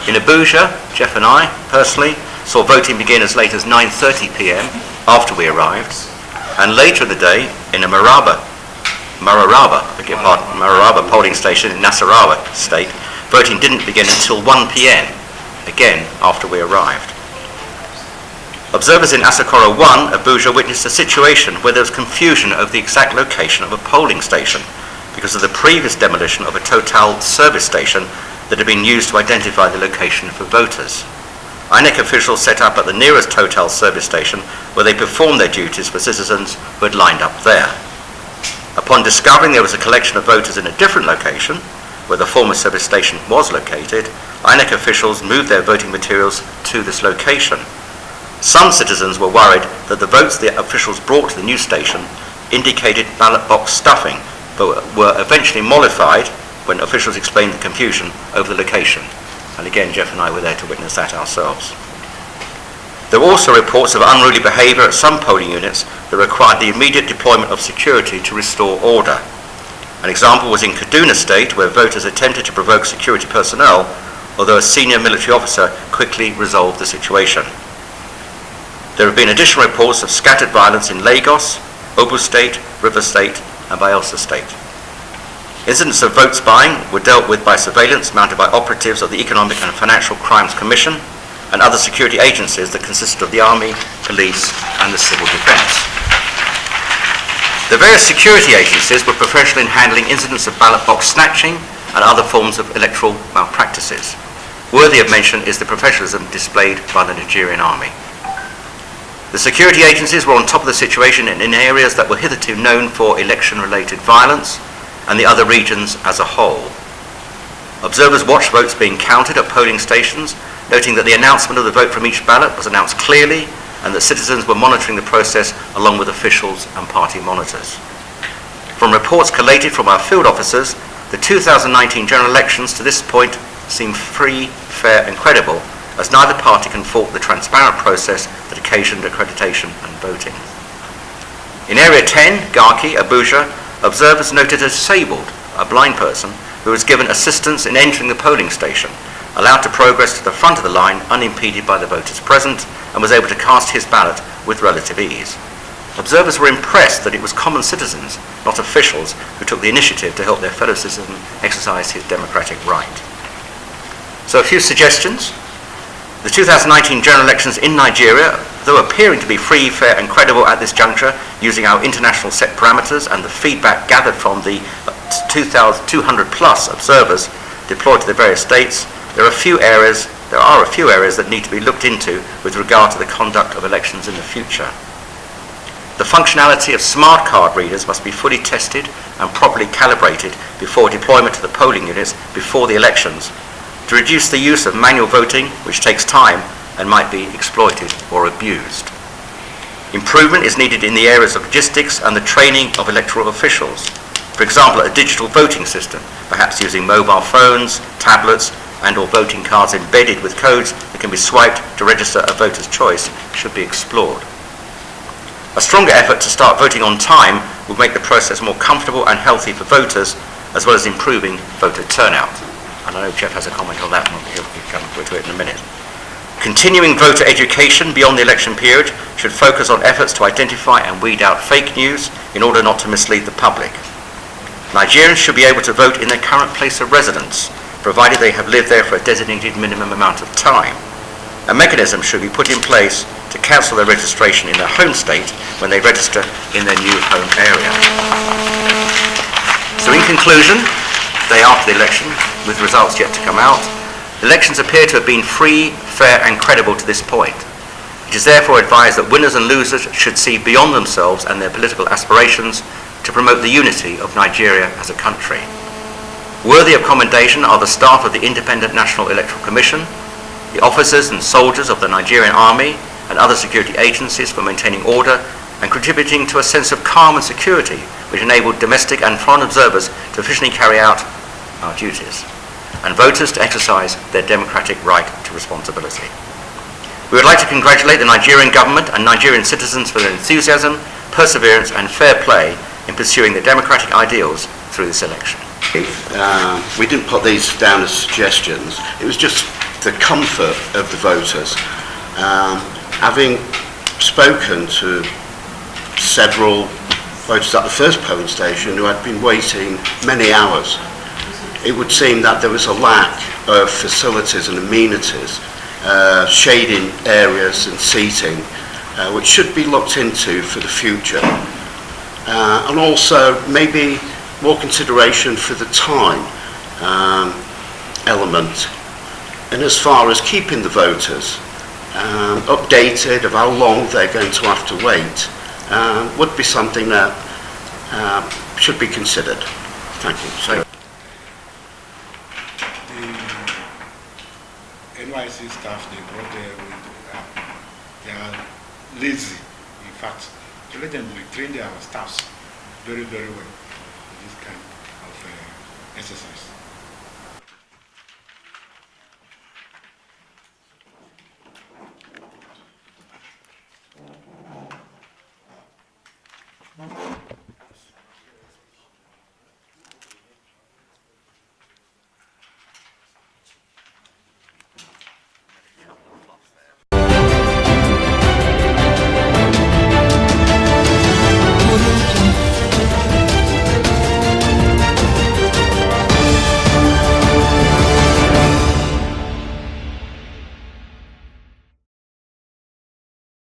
In Abuja, Jeff and I, personally, saw voting begin as late as 9:30 p.m. after we arrived, and later in the day, in a Mararaba polling station in Nasarawa state, voting didn't begin until 1 p.m., again after we arrived. Observers in Asokoro 1, Abuja, witnessed a situation where there was confusion over the exact location of a polling station because of the previous demolition of a Total service station that had been used to identify the location for voters. Inec officials set up at the nearest Total service station where they performed their duties for citizens who had lined up there. Upon discovering there was a collection of voters in a different location, where the former service station was located, Inec officials moved their voting materials to this location. Some citizens were worried that the votes the officials brought to the new station indicated ballot box stuffing, but were eventually mollified when officials explained the confusion over the location. And again, Jeff and I were there to witness that ourselves. There were also reports of unruly behaviour at some polling units that required the immediate deployment of security to restore order. An example was in Kaduna State, where voters attempted to provoke security personnel, although a senior military officer quickly resolved the situation. There have been additional reports of scattered violence in Lagos, Obu State, River State, and Bayelsa State. Incidents of vote spying were dealt with by surveillance mounted by operatives of the Economic and Financial Crimes Commission and other security agencies that consisted of the Army, Police, and the Civil Defence. The various security agencies were professional in handling incidents of ballot box snatching and other forms of electoral malpractices. Worthy of mention is the professionalism displayed by the Nigerian Army. The security agencies were on top of the situation in areas that were hitherto known for election-related violence, and the other regions as a whole. Observers watched votes being counted at polling stations, noting that the announcement of the vote from each ballot was announced clearly and that citizens were monitoring the process along with officials and party monitors. From reports collated from our field officers, the 2019 general elections to this point seem free, fair and credible, as neither party can fault the transparent process that occasioned accreditation and voting. In Area 10, Garki, Abuja, observers noted a disabled, a blind person, who was given assistance in entering the polling station, allowed to progress to the front of the line unimpeded by the voters present, and was able to cast his ballot with relative ease. Observers were impressed that it was common citizens, not officials, who took the initiative to help their fellow citizen exercise his democratic right. So a few suggestions. The 2019 general elections in Nigeria, though appearing to be free, fair and credible at this juncture, using our international set parameters and the feedback gathered from the 2,200 plus observers deployed to the various states, there are a few areas that need to be looked into with regard to the conduct of elections in the future. The functionality of smart card readers must be fully tested and properly calibrated before deployment to the polling units before the elections, to reduce the use of manual voting, which takes time and might be exploited or abused. Improvement is needed in the areas of logistics and the training of electoral officials. For example, a digital voting system, perhaps using mobile phones, tablets, and or voting cards embedded with codes that can be swiped to register a voter's choice, should be explored. A stronger effort to start voting on time will make the process more comfortable and healthy for voters, as well as improving voter turnout. And I know Jeff has a comment on that, and he'll come to it in a minute. Continuing voter education beyond the election period should focus on efforts to identify and weed out fake news in order not to mislead the public. Nigerians should be able to vote in their current place of residence, provided they have lived there for a designated minimum amount of time. A mechanism should be put in place to cancel their registration in their home state when they register in their new home area. So in conclusion, the day after the election, with results yet to come out, elections appear to have been free, fair and credible to this point. It is therefore advised that winners and losers should see beyond themselves and their political aspirations to promote the unity of Nigeria as a country. Worthy of commendation are the staff of the Independent National Electoral Commission, the officers and soldiers of the Nigerian Army and other security agencies for maintaining order and contributing to a sense of calm and security which enabled domestic and foreign observers to efficiently carry out our duties, and voters to exercise their democratic right to responsibility. We would like to congratulate the Nigerian government and Nigerian citizens for their enthusiasm, perseverance and fair play in pursuing their democratic ideals through this election. We didn't put these down as suggestions. It was just the comfort of the voters. Having spoken to several voters at the first polling station who had been waiting many hours, it would seem that there was a lack of facilities and amenities, shading areas and seating, which should be looked into for the future. And also maybe more consideration for the time element, and as far as keeping the voters updated of how long they're going to have to wait, would be something that should be considered. Thank you. So, the NYC staff they brought there, they are lazy. In fact, to let them train their staffs very, very well in this kind of exercise.